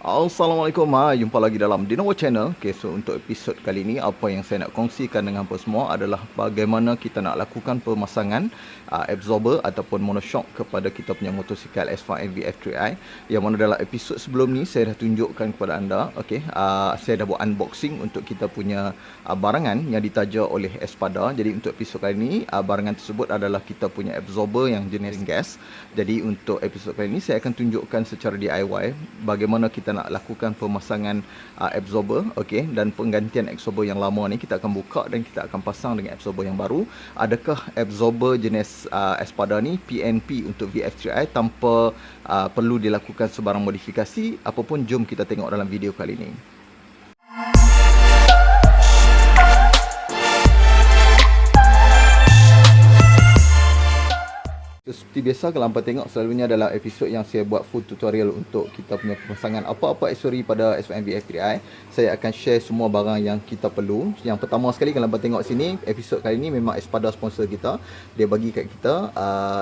Assalamualaikum, jumpa lagi dalam Dinowo Channel. Okay, so untuk episod kali ini, apa yang saya nak kongsikan dengan hampa semua adalah bagaimana kita nak lakukan pemasangan absorber ataupun monoshock kepada kita punya motosikal S5 VF3i. Yang mana dalam episod sebelum ni saya dah tunjukkan kepada anda. Okay, saya dah buat unboxing untuk kita punya barangan yang ditaja oleh Espada. Jadi untuk episod kali ini, barangan tersebut adalah kita punya absorber yang jenis gas. Jadi untuk episod kali ini saya akan tunjukkan secara DIY bagaimana kita nak lakukan pemasangan absorber, okey, dan penggantian absorber yang lama ni kita akan buka dan kita akan pasang dengan absorber yang baru. Adakah absorber jenis Espada ni PNP untuk VF3i tanpa perlu dilakukan sebarang modifikasi? Apapun, jom kita tengok dalam video kali ini. Seperti biasa, kalau hampa tengok selalunya dalam episod yang saya buat full tutorial untuk kita punya pemasangan apa-apa aksesori pada S5 VF3i, saya akan share semua barang yang kita perlu. Yang pertama sekali, kalau hampa tengok sini, episod kali ni memang Espada sponsor kita. Dia bagi kat kita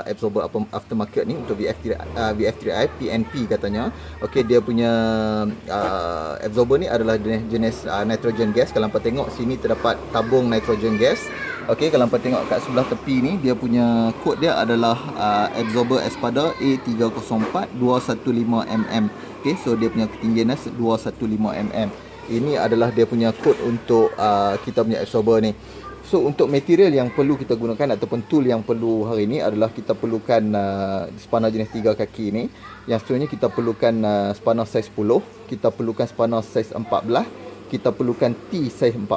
absorber aftermarket ni untuk VF3i PNP katanya. Okey, dia punya absorber ni adalah jenis nitrogen gas. Kalau hampa tengok sini terdapat tabung nitrogen gas. Okey, kalau hampa tengok kat sebelah tepi ni, dia punya kod dia adalah absorber Espada A304 215mm. Okey, so dia punya ketinggian 215mm. Ini adalah dia punya kod untuk kita punya absorber ni. So untuk material yang perlu kita gunakan ataupun tool yang perlu hari ini adalah kita perlukan spanner jenis 3 kaki ni. Yang seterusnya kita perlukan spanner saiz 10, kita perlukan spanner saiz 14, kita perlukan T saiz 14,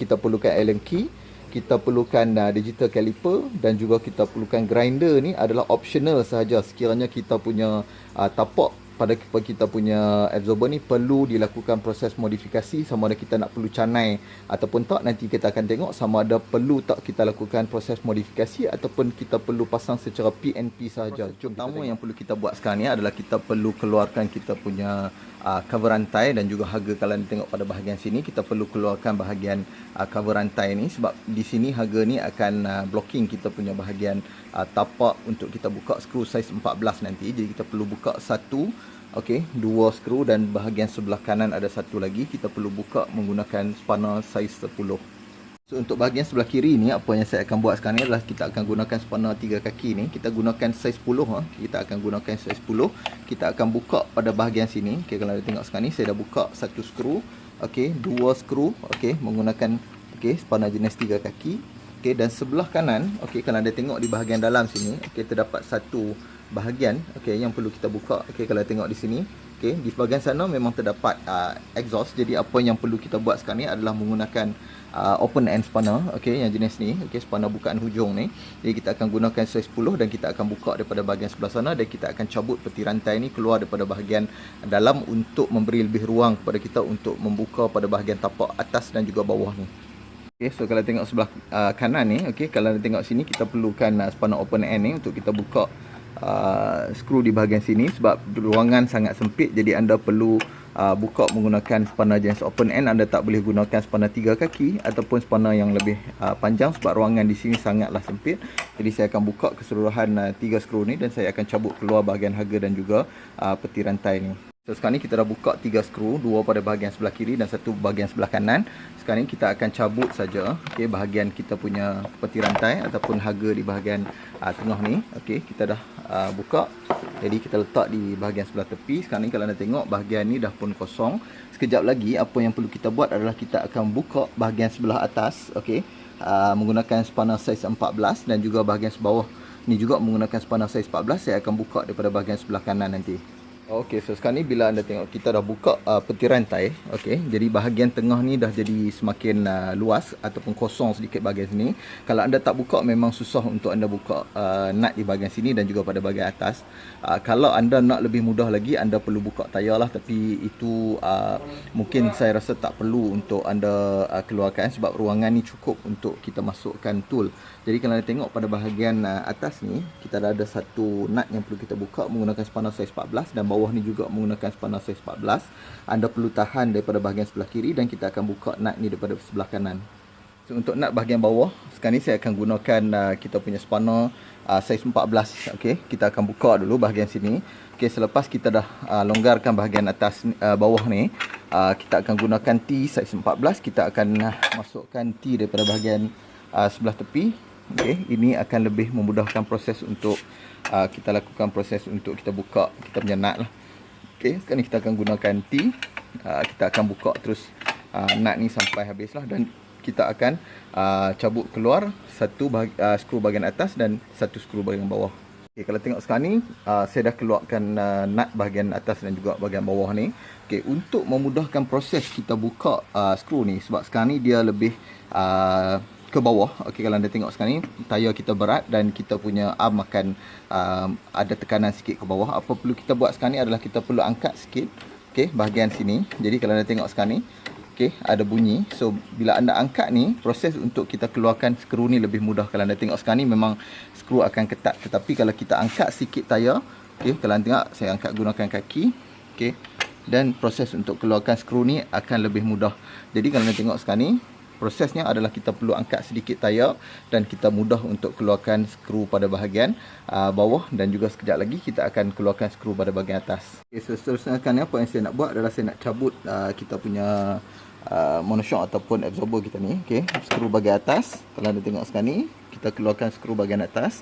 kita perlukan Allen key, kita perlukan digital caliper, dan juga kita perlukan grinder. Ni adalah optional sahaja sekiranya kita punya tapak pada kita punya absorber ni perlu dilakukan proses modifikasi, sama ada kita nak perlu canai ataupun tak. Nanti kita akan tengok sama ada perlu tak kita lakukan proses modifikasi ataupun kita perlu pasang secara PNP sahaja. Pertama yang perlu kita buat sekarang ni adalah kita perlu keluarkan kita punya cover rantai dan juga harga. Kalau anda tengok pada bahagian sini, kita perlu keluarkan bahagian cover rantai ni sebab di sini harga ni akan blocking kita punya bahagian tapak untuk kita buka skru saiz 14 nanti. Jadi kita perlu buka satu, okey, dua skru, dan bahagian sebelah kanan ada satu lagi kita perlu buka menggunakan spanner saiz 10. So untuk bahagian sebelah kiri ni, apa yang saya akan buat sekarang ni adalah kita akan gunakan spanner 3 kaki ni. Kita gunakan saiz 10 Kita akan gunakan saiz 10. Kita akan buka pada bahagian sini. Okey, kalau anda tengok sekarang ni saya dah buka satu skru, okey, dua skru, okey, menggunakan spanner jenis 3 kaki. Okey, dan sebelah kanan, okey, kalau anda tengok di bahagian dalam sini, okey, terdapat satu bahagian, okey, yang perlu kita buka. Okey, kalau tengok di sini, okey, di bahagian sana memang terdapat exhaust. Jadi apa yang perlu kita buat sekarang ni adalah menggunakan open end spanner, okey, yang jenis ni, okey, spanner bukaan hujung ni. Jadi kita akan gunakan saiz 10 dan kita akan buka daripada bahagian sebelah sana, dan kita akan cabut peti rantai ni keluar daripada bahagian dalam untuk memberi lebih ruang kepada kita untuk membuka pada bahagian tapak atas dan juga bawah ni. Okay, so kalau tengok sebelah kanan ni, okay, kalau tengok sini kita perlukan spanner open end ni untuk kita buka skru di bahagian sini sebab ruangan sangat sempit. Jadi anda perlu buka menggunakan spanner jenis open end. Anda tak boleh gunakan spanner 3 kaki ataupun spanner yang lebih panjang sebab ruangan di sini sangatlah sempit. Jadi saya akan buka keseluruhan 3 skru ni dan saya akan cabut keluar bahagian harga dan juga peti rantai ni. So sekarang ni kita dah buka 3 skru, 2 pada bahagian sebelah kiri dan 1 bahagian sebelah kanan. Sekarang ni kita akan cabut saja, okey, bahagian kita punya peti rantai ataupun harga di bahagian tengah ni. Okey, kita dah buka. Jadi kita letak di bahagian sebelah tepi. Sekarang ni kalau anda tengok bahagian ni dah pun kosong. Sekejap lagi apa yang perlu kita buat adalah kita akan buka bahagian sebelah atas, okey, menggunakan spanner saiz 14, dan juga bahagian sebawah ni juga menggunakan spanner saiz 14. Saya akan buka daripada bahagian sebelah kanan nanti. Okey, so sekarang ni bila anda tengok kita dah buka peti rantai, okey, jadi bahagian tengah ni dah jadi semakin luas ataupun kosong sedikit bahagian sini. Kalau anda tak buka memang susah untuk anda buka nut di bahagian sini dan juga pada bahagian atas. Kalau anda nak lebih mudah lagi, anda perlu buka tayar lah, tapi itu mungkin saya rasa tak perlu untuk anda keluarkan sebab ruangan ni cukup untuk kita masukkan tool. Jadi kalau anda tengok pada bahagian atas ni, kita dah ada satu nut yang perlu kita buka menggunakan spanner saiz 14, dan bawah ni juga menggunakan spanner saiz 14. Anda perlu tahan daripada bahagian sebelah kiri dan kita akan buka nut ni daripada sebelah kanan. So, untuk nut bahagian bawah, sekarang ni saya akan gunakan kita punya spanner saiz 14. Okey, kita akan buka dulu bahagian sini. Okey, selepas kita dah longgarkan bahagian atas bawah ni, kita akan gunakan T saiz 14. Kita akan masukkan T daripada bahagian sebelah tepi. Okey, ini akan lebih memudahkan proses untuk kita lakukan proses untuk kita buka kita punya nut lah. Okey, sekarang ni kita akan gunakan T. Kita akan buka terus nut ni sampai habis lah, dan kita akan cabut keluar satu skru bahagian atas dan satu skru bahagian bawah. Okay, kalau tengok sekarang ni saya dah keluarkan nut bahagian atas dan juga bahagian bawah ni. Okay, untuk memudahkan proses kita buka skru ni, sebab sekarang ni dia lebih ke bawah. Okay, kalau anda tengok sekarang ni tayar kita berat dan kita punya arm akan ada tekanan sikit ke bawah. Apa perlu kita buat sekarang ni adalah kita perlu angkat sikit, okay, bahagian sini. Jadi kalau anda tengok sekarang ni, okey, ada bunyi. So, bila anda angkat ni, proses untuk kita keluarkan skru ni lebih mudah. Kalau anda tengok sekarang ni memang skru akan ketat. Tetapi kalau kita angkat sikit tayar, okey, kalau anda tengok saya angkat gunakan kaki, okey, dan proses untuk keluarkan skru ni akan lebih mudah. Jadi kalau anda tengok sekarang ni, prosesnya adalah kita perlu angkat sedikit tayar dan kita mudah untuk keluarkan skru pada bahagian bawah, dan juga sekejap lagi kita akan keluarkan skru pada bahagian atas. Okay, so seterusnya apa yang saya nak buat adalah saya nak cabut kita punya monoshock ataupun absorber kita ni. Okay, skru bahagian atas. Kalau anda tengok sekarang ni, kita keluarkan skru bahagian atas.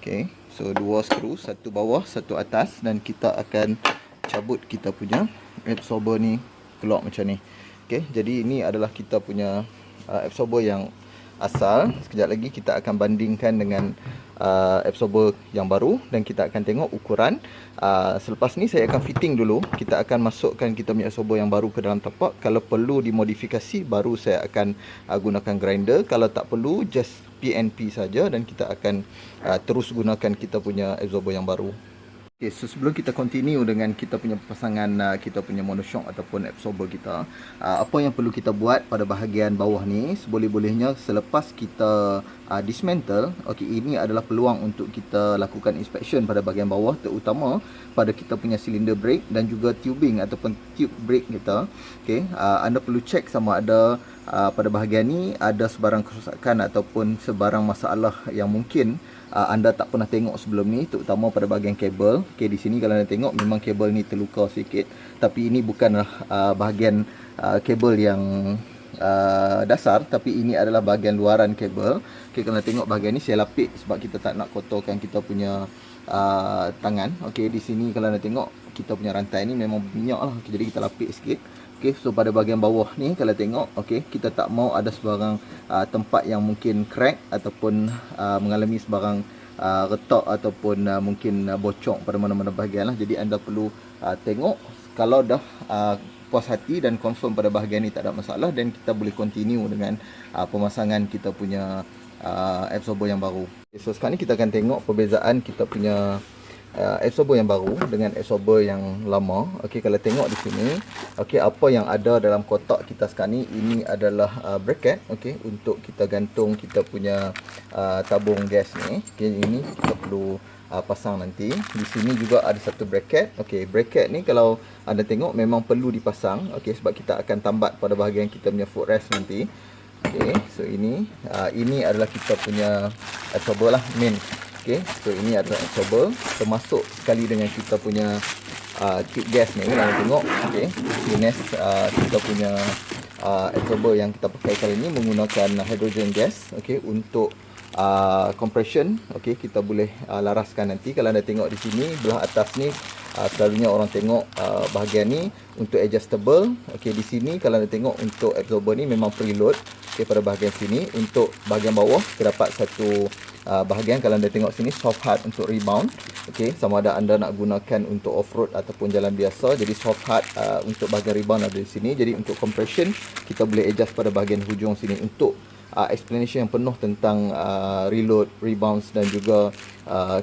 Okay, so dua skru, satu bawah, satu atas, dan kita akan cabut kita punya absorber ni keluar macam ni. Okay, jadi ini adalah kita punya absorber yang asal. Sekejap lagi kita akan bandingkan dengan absorber yang baru dan kita akan tengok ukuran. Selepas ni saya akan fitting dulu. Kita akan masukkan kita punya absorber yang baru ke dalam tapak. Kalau perlu dimodifikasi, baru saya akan gunakan grinder. Kalau tak perlu, just PNP saja, dan kita akan terus gunakan kita punya absorber yang baru. Okay, so sebelum kita continue dengan kita punya pasangan kita punya monoshock ataupun absorber kita, apa yang perlu kita buat pada bahagian bawah ni, seboleh-bolehnya selepas kita dismantle, okay, ini adalah peluang untuk kita lakukan inspection pada bahagian bawah, terutama pada kita punya cylinder brake dan juga tubing ataupun tube brake kita. Okay, anda perlu check sama ada pada bahagian ni ada sebarang kerosakan ataupun sebarang masalah yang mungkin anda tak pernah tengok sebelum ni, terutama pada bahagian kabel. Okey, di sini kalau anda tengok memang kabel ni terluka sikit, tapi ini bukanlah bahagian kabel yang dasar, tapi ini adalah bahagian luaran kabel. Okey, kalau anda tengok bahagian ni saya lapik sebab kita tak nak kotorkan kita punya tangan. Okey, di sini kalau anda tengok kita punya rantai ni memang minyak lah. Okay, jadi kita lapik sikit. Okay, so pada bahagian bawah ni kalau tengok, okay, kita tak mau ada sebarang tempat yang mungkin crack ataupun mengalami sebarang retak ataupun mungkin bocor pada mana-mana bahagian lah. Jadi anda perlu tengok. Kalau dah puas hati dan confirm pada bahagian ni tak ada masalah, dan kita boleh continue dengan pemasangan kita punya absorber yang baru. Okay, so sekarang ni kita akan tengok perbezaan kita punya absorber yang baru dengan absorber yang lama. Okey, kalau tengok di sini, okey, apa yang ada dalam kotak kita sekarang ni, ini adalah bracket, okey, untuk kita gantung kita punya tabung gas ni. Okey, ini kita perlu pasang nanti. Di sini juga ada satu bracket. Okey, bracket ni kalau anda tengok memang perlu dipasang, okey, sebab kita akan tambat pada bahagian kita punya footrest nanti. Okey, so ini adalah kita punya absorber lah, main. Okay, so ini adalah absorber, termasuk sekali dengan kita punya tube gas ni. Kalau tengok, okay, ini kita punya absorber yang kita pakai kali ini menggunakan hydrogen gas, okay, untuk compression. Okay, kita boleh laraskan nanti. Kalau anda tengok di sini belah atas ni, selalunya orang tengok bahagian ni untuk adjustable. Okay, di sini kalau anda tengok untuk absorber ni memang preload. Okay, pada bahagian sini, untuk bahagian bawah terdapat satu bahagian, kalau anda tengok sini, soft hard untuk rebound. Okey, sama ada anda nak gunakan untuk off-road ataupun jalan biasa. Jadi soft hard untuk bahagian rebound ada di sini. Jadi untuk compression kita boleh adjust pada bahagian hujung sini. Untuk explanation yang penuh tentang reload, rebounds dan juga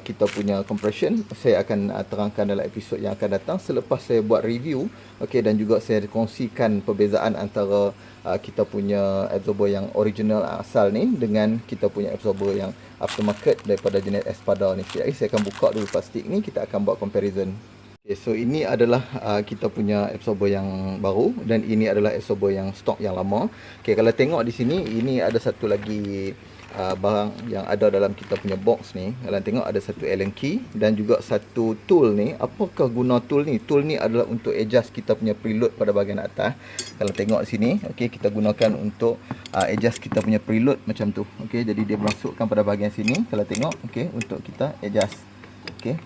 kita punya compression, saya akan terangkan dalam episod yang akan datang selepas saya buat review. Okey, dan juga saya kongsikan perbezaan antara kita punya absorber yang original asal ni dengan kita punya absorber yang aftermarket daripada jenis Espada ni. Jadi saya akan buka dulu plastik ni, kita akan buat comparison. Okay, so ini adalah kita punya absorber yang baru dan ini adalah absorber yang stok yang lama. Okay, kalau tengok di sini, ini ada satu lagi barang yang ada dalam kita punya box ni. Kalau tengok ada satu Allen key dan juga satu tool ni. Apakah guna tool ni? Tool ni adalah untuk adjust kita punya preload pada bahagian atas. Kalau tengok sini, okay, kita gunakan untuk adjust kita punya preload macam tu. Okay, jadi dia masukkan pada bahagian sini. Kalau tengok, okay, untuk kita adjust. Okay.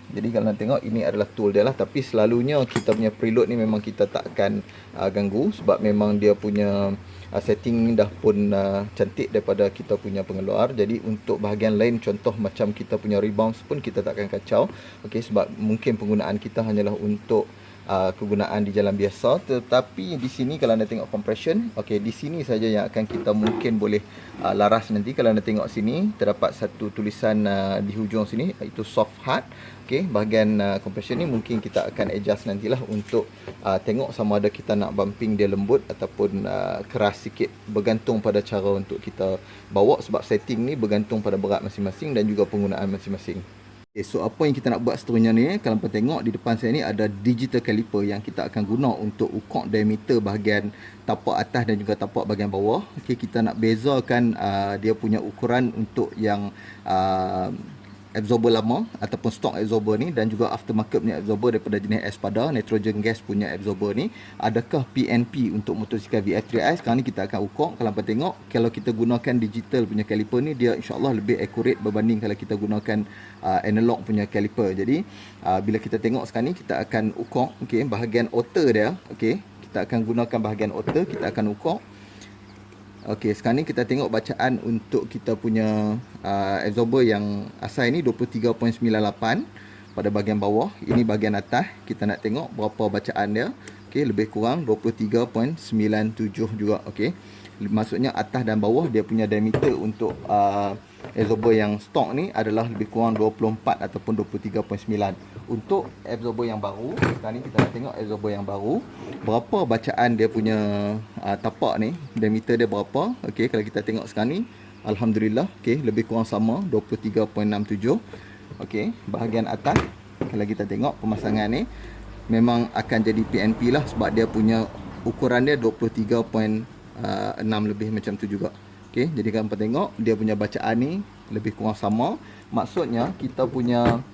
Jadi kalau nak tengok, ini adalah tool dia lah. Tapi selalunya kita punya preload ni memang kita tak akan ganggu. Sebab memang dia punya setting dah pun cantik daripada kita punya pengeluar. Jadi untuk bahagian lain, contoh macam kita punya rebounds pun kita tak akan kacau. Okay, sebab mungkin penggunaan kita hanyalah untuk kegunaan di jalan biasa. Tetapi di sini kalau anda tengok compression, okey, di sini saja yang akan kita mungkin boleh laras nanti. Kalau anda tengok sini, terdapat satu tulisan di hujung sini, iaitu soft hard. Okey, bahagian compression ni mungkin kita akan adjust nantilah untuk tengok sama ada kita nak bumping dia lembut ataupun keras sikit, bergantung pada cara untuk kita bawa. Sebab setting ni bergantung pada berat masing-masing dan juga penggunaan masing-masing. Okay, so apa yang kita nak buat seterusnya ni, kalau korang tengok di depan saya ni ada digital caliper yang kita akan guna untuk ukur diameter bahagian tapak atas dan juga tapak bahagian bawah. Okay, kita nak bezakan dia punya ukuran untuk yang absorber lama ataupun stock absorber ni dan juga aftermarket punya absorber daripada jenis Espada, nitrogen gas punya absorber ni, adakah PNP untuk motosikal VF3i. Sekarang ni kita akan ukur. Kalau korang tengok, kalau kita gunakan digital punya caliper ni, dia insyaAllah lebih accurate berbanding kalau kita gunakan analog punya caliper. Jadi bila kita tengok sekarang ni, kita akan ukur, okay, bahagian outer dia. Okay, kita akan gunakan bahagian outer, kita akan ukur. Okey, sekarang ni kita tengok bacaan untuk kita punya absorber yang asal ni 23.98 pada bahagian bawah. Ini bahagian atas, kita nak tengok berapa bacaan dia. Okey, lebih kurang 23.97 juga. Okey, maksudnya atas dan bawah dia punya diameter untuk absorber yang stok ni adalah lebih kurang 24 ataupun 23.9. Untuk absorber yang baru, sekarang ni kita nak tengok absorber yang baru, berapa bacaan dia punya tapak ni, diameter dia berapa. Okey, kalau kita tengok sekarang ni, alhamdulillah, okey, lebih kurang sama, 23.67. Okey, bahagian atas kalau kita tengok pemasangan ni memang akan jadi PNP lah, sebab dia punya ukuran dia 23.6 lebih macam tu juga. Okey, jadi kalau korang tengok dia punya bacaan ni lebih kurang sama. Maksudnya kita punya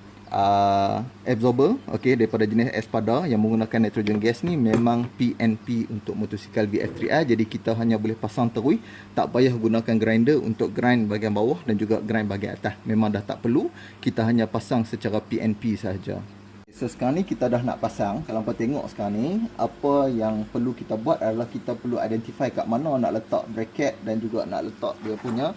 absorber, okey, daripada jenis Espada yang menggunakan nitrogen gas ni memang PNP untuk motosikal VF3i. Jadi kita hanya boleh pasang terus, tak payah gunakan grinder untuk grind bahagian bawah dan juga grind bahagian atas. Memang dah tak perlu, kita hanya pasang secara PNP sahaja. So sekarang ni kita dah nak pasang. Kalau korang tengok sekarang ni, apa yang perlu kita buat adalah kita perlu identify kat mana nak letak bracket dan juga nak letak dia punya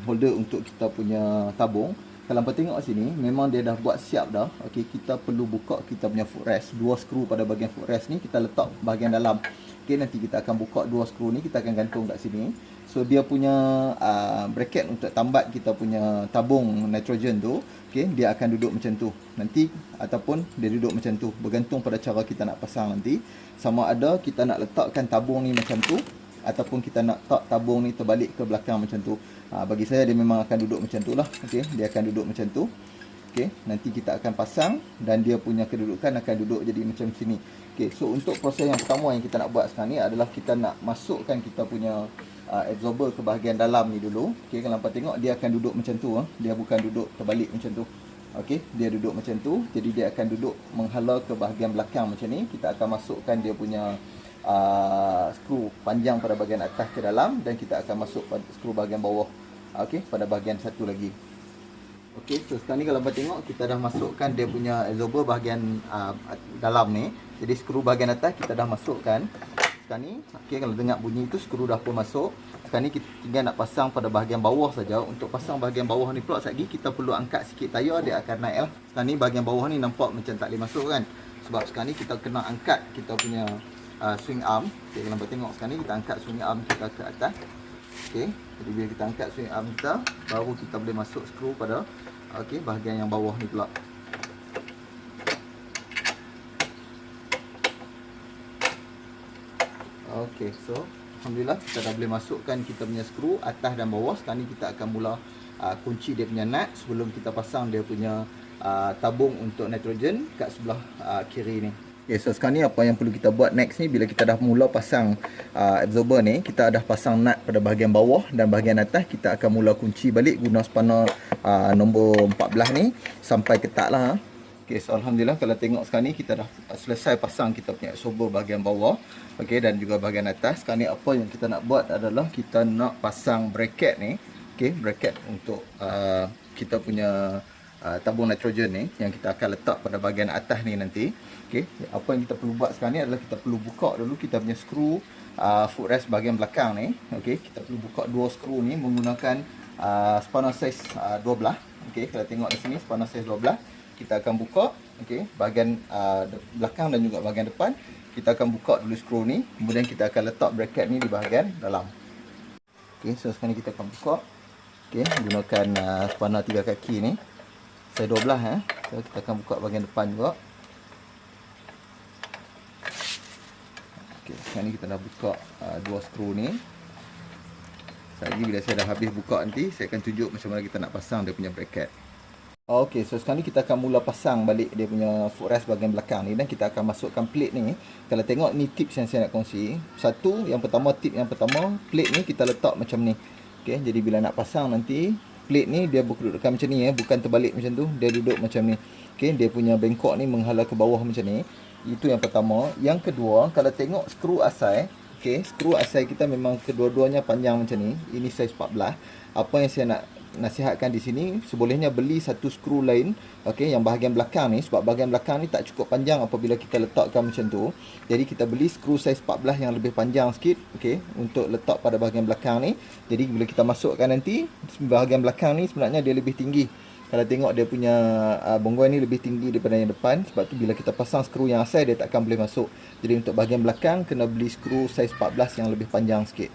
holder untuk kita punya tabung. Kalau korang tengok sini, memang dia dah buat siap dah. Okey, kita perlu buka kita punya footrest. Dua skru pada bahagian footrest ni kita letak bahagian dalam. Okey, nanti kita akan buka dua skru ni, kita akan gantung kat sini. So dia punya bracket untuk tambat kita punya tabung nitrogen tu, okey, dia akan duduk macam tu nanti, ataupun dia duduk macam tu, bergantung pada cara kita nak pasang nanti. Sama ada kita nak letakkan tabung ni macam tu ataupun kita nak tak tabung ni terbalik ke belakang macam tu. Bagi saya dia memang akan duduk macam tu lah. Okey, dia akan duduk macam tu. Okey, nanti kita akan pasang dan dia punya kedudukan akan duduk jadi macam sini. Okey, so untuk proses yang pertama yang kita nak buat sekarang ni adalah kita nak masukkan kita punya absorber ke bahagian dalam ni dulu. Okey, kalau korang tengok dia akan duduk macam tu. Dia bukan duduk terbalik macam tu. Okey, dia duduk macam tu. Jadi dia akan duduk menghala ke bahagian belakang macam ni. Kita akan masukkan dia punya skru panjang pada bahagian atas ke dalam dan kita akan masuk skru bahagian bawah, okey, pada bahagian satu lagi. Okey, so sekarang ni kalau korang tengok kita dah masukkan dia punya absorber bahagian dalam ni. Jadi skru bahagian atas kita dah masukkan. Sekarang ni, okey, kalau dengar bunyi tu skru dah pun masuk. Sekarang ni kita tinggal nak pasang pada bahagian bawah saja. Untuk pasang bahagian bawah ni pula sekejap lagi kita perlu angkat sikit tayar, dia akan naik lah. Sekarang ni bahagian bawah ni nampak macam tak boleh masuk kan, sebab sekarang ni kita kena angkat kita punya swing arm. Okey, kalau korang tengok sekarang ni kita angkat swing arm kita ke atas. Okey, jadi bila kita angkat swing arm kita, baru kita boleh masuk skru pada okey bahagian yang bawah ni pula. Okey, so alhamdulillah kita dah boleh masukkan kita punya skru atas dan bawah. Sekarang ni kita akan mula kunci dia punya nut sebelum kita pasang dia punya tabung untuk nitrogen kat sebelah kiri ni. Okay, so sekarang ni apa yang perlu kita buat next ni, bila kita dah mula pasang absorber ni, kita dah pasang nut pada bahagian bawah dan bahagian atas, kita akan mula kunci balik guna spanner nombor 14 ni sampai ketat lah. Okay, so Alhamdulillah kalau tengok sekarang ni kita dah selesai pasang kita punya absorber bahagian bawah, okay, dan juga bahagian atas. Sekarang ni apa yang kita nak buat adalah kita nak pasang bracket ni, okay, bracket untuk kita punya tabung nitrogen ni yang kita akan letak pada bahagian atas ni nanti. Okey, apa yang kita perlu buat sekarang ni adalah kita perlu buka dulu kita punya skru footrest bahagian belakang ni. Okey, kita perlu buka dua skru ni menggunakan spanner size 12. Okey, kalau tengok di sini spanner size 12. Kita akan buka, okey, bahagian belakang dan juga bahagian depan. Kita akan buka dulu skru ni, kemudian kita akan letak bracket ni di bahagian dalam. Okey, so sekarang ni kita akan buka. Okey, gunakan spanner 3 kaki ni. Saya 12 so kita akan buka bahagian depan juga. Okey, sekarang ni kita dah buka dua skru ni. Lagi bila saya dah habis buka nanti, saya akan tunjuk macam mana kita nak pasang dia punya bracket. Okey, so sekarang ni kita akan mula pasang balik dia punya footrest bahagian belakang ni dan kita akan masukkan plate ni. Kalau tengok ni tips yang saya nak kongsi. Tip yang pertama, plate ni kita letak macam ni. Okey, jadi bila nak pasang nanti, plate ni dia berkedudukan macam ni bukan terbalik macam tu, dia duduk macam ni. Okey, dia punya bengkok ni menghala ke bawah macam ni. Itu yang pertama. Yang kedua, kalau tengok skru asai, okey, skru asai kita memang kedua-duanya panjang macam ni. Ini size 14. Apa yang saya nak nasihatkan di sini, sebolehnya beli satu skru lain, okey, yang bahagian belakang ni, sebab bahagian belakang ni tak cukup panjang apabila kita letakkan macam tu. Jadi kita beli skru saiz 14 yang lebih panjang sikit, okey, untuk letak pada bahagian belakang ni. Jadi bila kita masukkan nanti, bahagian belakang ni sebenarnya dia lebih tinggi. Kalau tengok dia punya bonggoy ni lebih tinggi daripada yang depan, sebab tu bila kita pasang skru yang asal dia takkan boleh masuk. Jadi untuk bahagian belakang kena beli skru saiz 14 yang lebih panjang sikit.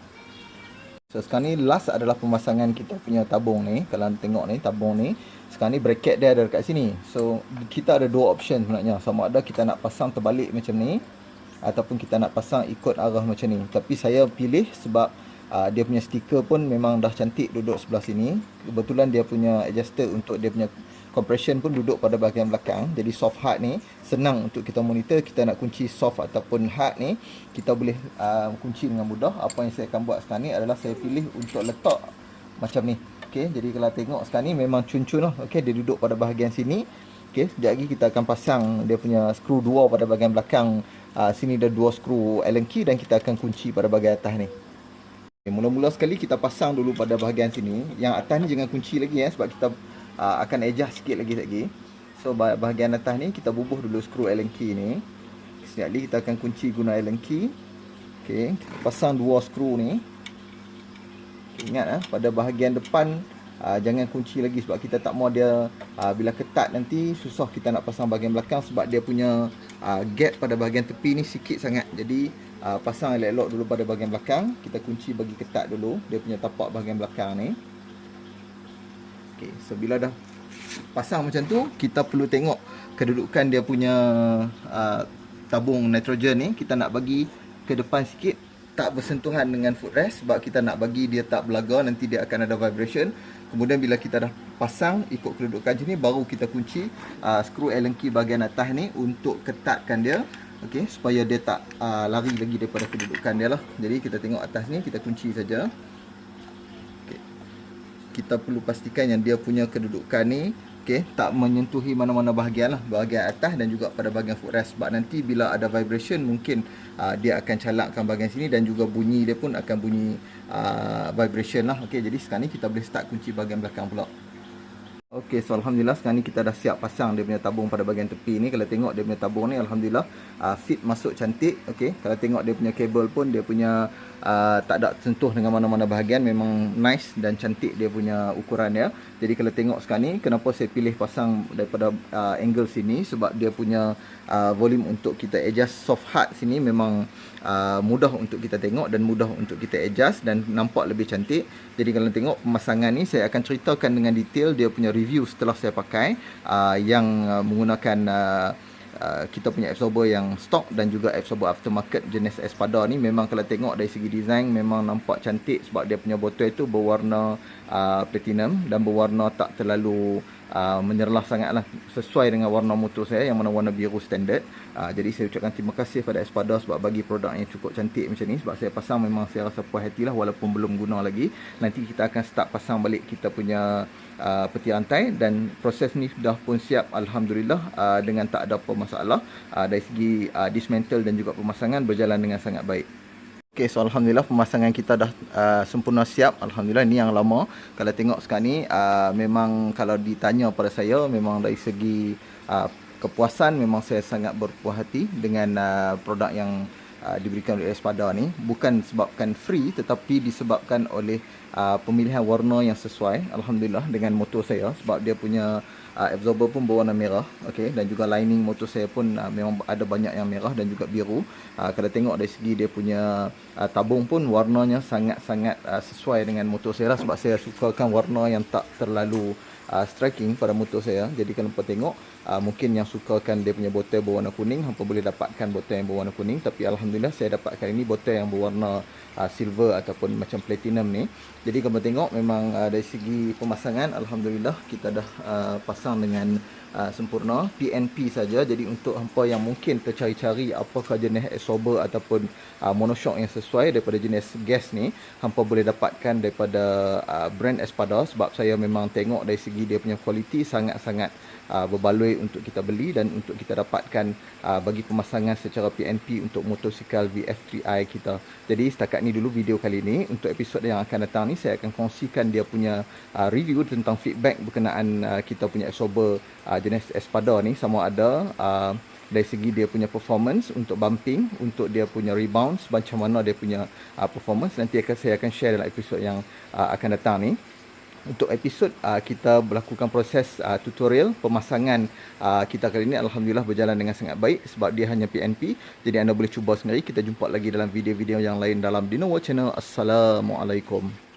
So sekarang ni last adalah pemasangan kita punya tabung ni. Kalau tengok ni tabung ni, sekarang ni bracket dia ada dekat sini. So kita ada dua option sebenarnya. Sama ada kita nak pasang terbalik macam ni, ataupun kita nak pasang ikut arah macam ni. Tapi saya pilih sebab dia punya stiker pun memang dah cantik duduk sebelah sini. Kebetulan dia punya adjuster untuk dia punya compression pun duduk pada bahagian belakang. Jadi soft hard ni senang untuk kita monitor. Kita nak kunci soft ataupun hard ni, kita boleh kunci dengan mudah. Apa yang saya akan buat sekarang ni adalah saya pilih untuk letak macam ni. Okey, jadi kalau tengok sekarang ni memang cun-cun lah. Okey, dia duduk pada bahagian sini. Okey, sekejap lagi kita akan pasang dia punya skru dua pada bahagian belakang. Sini ada dua skru Allen key dan kita akan kunci pada bahagian atas ni. Okay, mula-mula sekali kita pasang dulu pada bahagian sini. Yang atas ni jangan kunci lagi sebab kita akan adjust sikit lagi. So bahagian atas ni kita bubuh dulu skru Allen key ni. Sekejap lagi kita akan kunci guna Allen key. Okey, kita pasang dua skru ni. Okay, ingat pada bahagian depan jangan kunci lagi sebab kita tak mau dia bila ketat nanti susah kita nak pasang bahagian belakang sebab dia punya gap pada bahagian tepi ni sikit sangat. Jadi pasang elok-elok dulu pada bahagian belakang. Kita kunci bagi ketat dulu dia punya tapak bahagian belakang ni. Okey, so bila dah pasang macam tu, kita perlu tengok kedudukan dia punya tabung nitrogen ni. Kita nak bagi ke depan sikit, tak bersentuhan dengan footrest sebab kita nak bagi dia tak belaga, nanti dia akan ada vibration. Kemudian bila kita dah pasang ikut kedudukan macam ni, baru kita kunci skru Allen key bahagian atas ni untuk ketatkan dia. Okey, supaya dia tak lari lagi daripada kedudukan dia lah. Jadi kita tengok atas ni, kita kunci saja. Okey, kita perlu pastikan yang dia punya kedudukan ni, okey, tak menyentuhi mana-mana bahagian lah, bahagian atas dan juga pada bahagian footrest. Sebab nanti bila ada vibration mungkin dia akan calakkan bahagian sini dan juga bunyi dia pun akan bunyi vibration lah. Okey, jadi sekarang ni kita boleh start kunci bahagian belakang pula. Okey, so Alhamdulillah sekarang ni kita dah siap pasang dia punya tabung pada bahagian tepi ni. Kalau tengok dia punya tabung ni, Alhamdulillah fit masuk cantik. Okey, kalau tengok dia punya kabel pun dia punya tak ada sentuh dengan mana-mana bahagian. Memang nice dan cantik dia punya ukuran dia. Jadi kalau tengok sekarang ni, kenapa saya pilih pasang daripada angle sini, sebab dia punya volume untuk kita adjust soft hard sini memang mudah untuk kita tengok dan mudah untuk kita adjust dan nampak lebih cantik. Jadi kalau tengok pemasangan ni, saya akan ceritakan dengan detail dia punya review setelah saya pakai yang menggunakan kita punya absorber yang stock dan juga absorber aftermarket jenis Espada ni. Memang kalau tengok dari segi design memang nampak cantik sebab dia punya botol itu berwarna platinum dan berwarna tak terlalu menyerlah sangatlah, sesuai dengan warna motor saya yang mana warna biru standard. Jadi saya ucapkan terima kasih pada Espada sebab bagi produk yang cukup cantik macam ni. Sebab saya pasang memang saya rasa puas hati lah walaupun belum guna lagi. Nanti kita akan start pasang balik kita punya peti rantai, dan proses ni dah pun siap alhamdulillah, dengan tak ada apa masalah. Dari segi dismantle dan juga pemasangan berjalan dengan sangat baik. Okay, so alhamdulillah pemasangan kita dah sempurna siap. Alhamdulillah, ni yang lama. Kalau tengok sekarang ni, memang kalau ditanya pada saya, memang dari segi kepuasan, memang saya sangat berpuas hati dengan produk yang diberikan oleh Espada ni. Bukan sebabkan free, tetapi disebabkan oleh pemilihan warna yang sesuai alhamdulillah dengan motor saya, sebab dia punya absorber pun berwarna merah, okey, dan juga lining motor saya pun memang ada banyak yang merah dan juga biru. Kalau tengok dari segi dia punya tabung pun warnanya sangat-sangat sesuai dengan motor saya lah, sebab saya sukakan warna yang tak terlalu striking pada motor saya. Jadi kalau hampa tengok, mungkin yang sukakan dia punya botol berwarna kuning, hampa boleh dapatkan botol yang berwarna kuning. Tapi alhamdulillah saya dapatkan ini botol yang berwarna silver ataupun macam platinum ni. Jadi kalau tengok memang dari segi pemasangan alhamdulillah kita dah pasang dengan sempurna. PNP saja. Jadi untuk hampa yang mungkin tercari-cari apakah jenis absorber ataupun monoshock yang sesuai daripada jenis gas ni, hampa boleh dapatkan daripada brand Espada. Sebab saya memang tengok dari segi dia punya kualiti sangat-sangat berbaloi untuk kita beli dan untuk kita dapatkan bagi pemasangan secara PNP untuk motosikal VF3i kita. Jadi setakat ni dulu video kali ni. Untuk episod yang akan datang ni saya akan kongsikan dia punya review tentang feedback berkenaan kita punya absorber jenis Espada ni, sama ada dari segi dia punya performance untuk bumping, untuk dia punya rebounds, macam mana dia punya performance. Nanti saya akan share dalam episod yang akan datang ni. Untuk episod kita melakukan proses tutorial pemasangan kita kali ini alhamdulillah berjalan dengan sangat baik, sebab dia hanya PNP. Jadi anda boleh cuba sendiri. Kita jumpa lagi dalam video-video yang lain dalam Dino World Channel. Assalamualaikum.